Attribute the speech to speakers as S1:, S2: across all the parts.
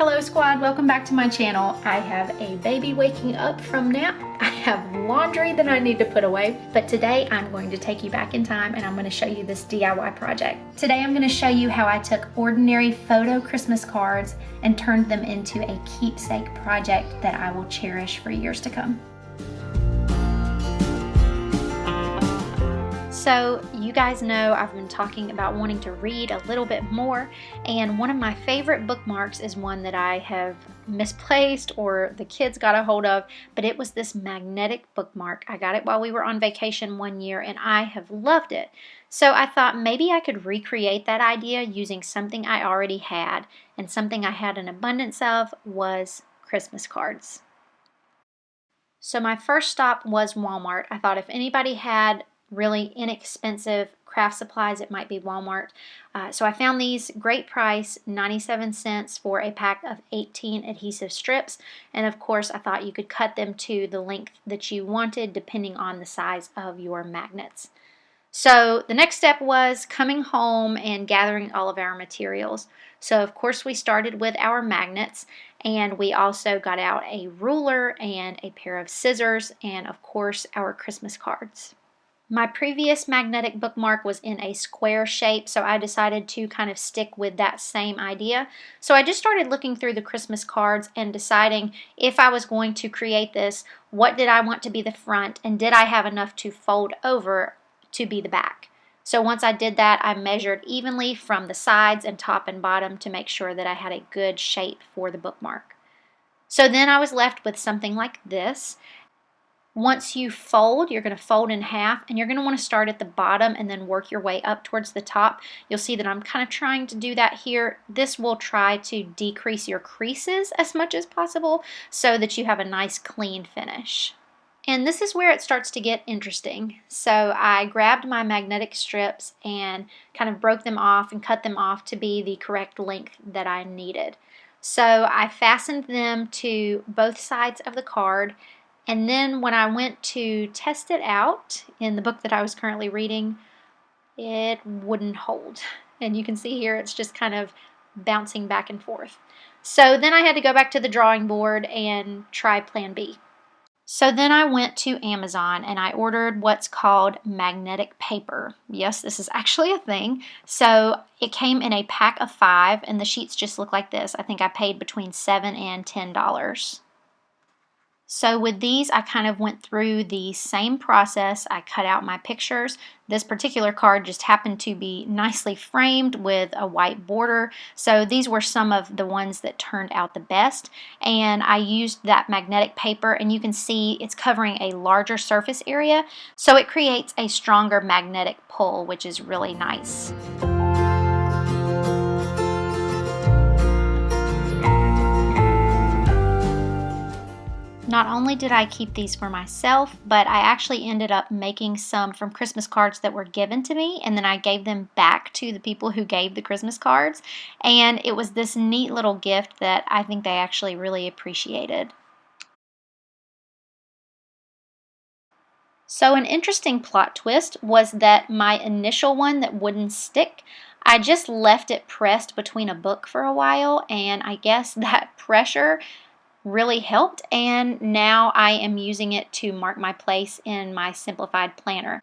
S1: Hello squad, welcome back to my channel. I have a baby waking up from nap. I have laundry that I need to put away, but today I'm going to take you back in time and I'm going to show you this DIY project. Today I'm going to show you how I took ordinary photo Christmas cards and turned them into a keepsake project that I will cherish for years to come. So you guys know I've been talking about wanting to read a little bit more, and one of my favorite bookmarks is one that I have misplaced or the kids got a hold of, but it was this magnetic bookmark. I got it while we were on vacation one year and I have loved it. So I thought maybe I could recreate that idea using something I already had, and something I had an abundance of was Christmas cards. So my first stop was Walmart. I thought if anybody had really inexpensive craft supplies, it might be Walmart. So I found these, great price, 97 cents for a pack of 18 adhesive strips. And of course, I thought you could cut them to the length that you wanted depending on the size of your magnets. So the next step was coming home and gathering all of our materials. So of course we started with our magnets, and we also got out a ruler and a pair of scissors and of course our Christmas cards. My previous magnetic bookmark was in a square shape, so I decided to kind of stick with that same idea. So I just started looking through the Christmas cards and deciding if I was going to create this, what did I want to be the front, and did I have enough to fold over to be the back. So once I did that, I measured evenly from the sides and top and bottom to make sure that I had a good shape for the bookmark. So then I was left with something like this. Once you fold, you're going to fold in half, and you're going to want to start at the bottom and then work your way up towards the top. You'll see that I'm kind of trying to do that here. This will try to decrease your creases as much as possible so that you have a nice clean finish. And this is where it starts to get interesting. So I grabbed my magnetic strips and kind of broke them off and cut them off to be the correct length that I needed. So I fastened them to both sides of the card. And then when I went to test it out in the book that I was currently reading, it wouldn't hold. And you can see here it's just kind of bouncing back and forth. So then I had to go back to the drawing board and try plan B. So then I went to Amazon and I ordered what's called magnetic paper. Yes, this is actually a thing. So it came in a pack of 5 and the sheets just look like this. I think I paid between $7 and $10. So with these, I kind of went through the same process. I cut out my pictures. This particular card just happened to be nicely framed with a white border. So these were some of the ones that turned out the best. And I used that magnetic paper, and you can see it's covering a larger surface area. So it creates a stronger magnetic pull, which is really nice. Not only did I keep these for myself, but I actually ended up making some from Christmas cards that were given to me, and then I gave them back to the people who gave the Christmas cards, and it was this neat little gift that I think they actually really appreciated. So an interesting plot twist was that my initial one that wouldn't stick, I just left it pressed between a book for a while, and I guess that pressure really helped, and now I am using it to mark my place in my simplified planner.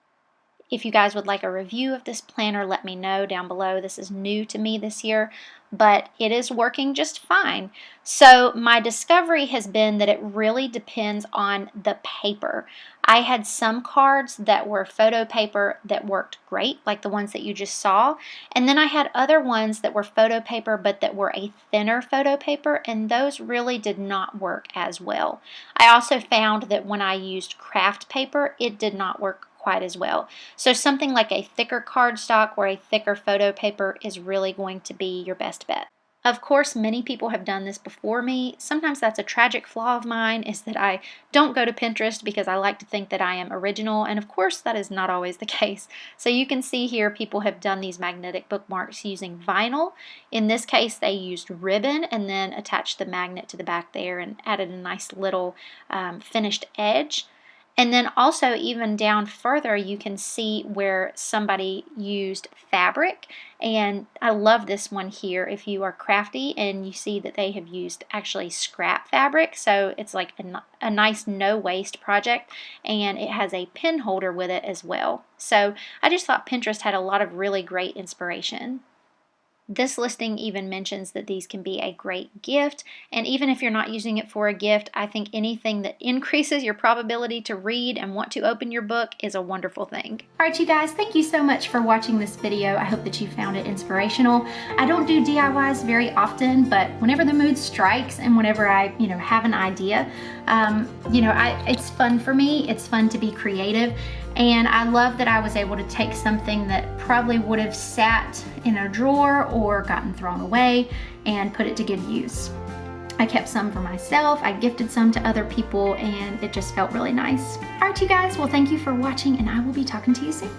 S1: If you guys would like a review of this planner, let me know down below. This is new to me this year, but it is working just fine. So my discovery has been that it really depends on the paper. I had some cards that were photo paper that worked great, like the ones that you just saw, and then I had other ones that were photo paper but that were a thinner photo paper, and those really did not work as well. I also found that when I used craft paper, it did not work quite as well. So something like a thicker cardstock or a thicker photo paper is really going to be your best bet. Of course, many people have done this before me. Sometimes that's a tragic flaw of mine, is that I don't go to Pinterest because I like to think that I am original, and of course that is not always the case. So you can see here people have done these magnetic bookmarks using vinyl. In this case they used ribbon and then attached the magnet to the back there and added a nice little finished edge. And then also even down further, you can see where somebody used fabric. And I love this one here. If you are crafty and you see that they have used actually scrap fabric, so it's like a nice no waste project, and it has a pen holder with it as well. So I just thought Pinterest had a lot of really great inspiration. This listing even mentions that these can be a great gift, and even if you're not using it for a gift, I think anything that increases your probability to read and want to open your book is a wonderful thing. Alright you guys, thank you so much for watching this video. I hope that you found it inspirational. I don't do DIYs very often, but whenever the mood strikes and whenever I have an idea, it's fun for me. It's fun to be creative. And I love that I was able to take something that probably would have sat in a drawer or gotten thrown away and put it to good use. I kept some for myself, I gifted some to other people, and it just felt really nice. Alright you guys, well thank you for watching, and I will be talking to you soon.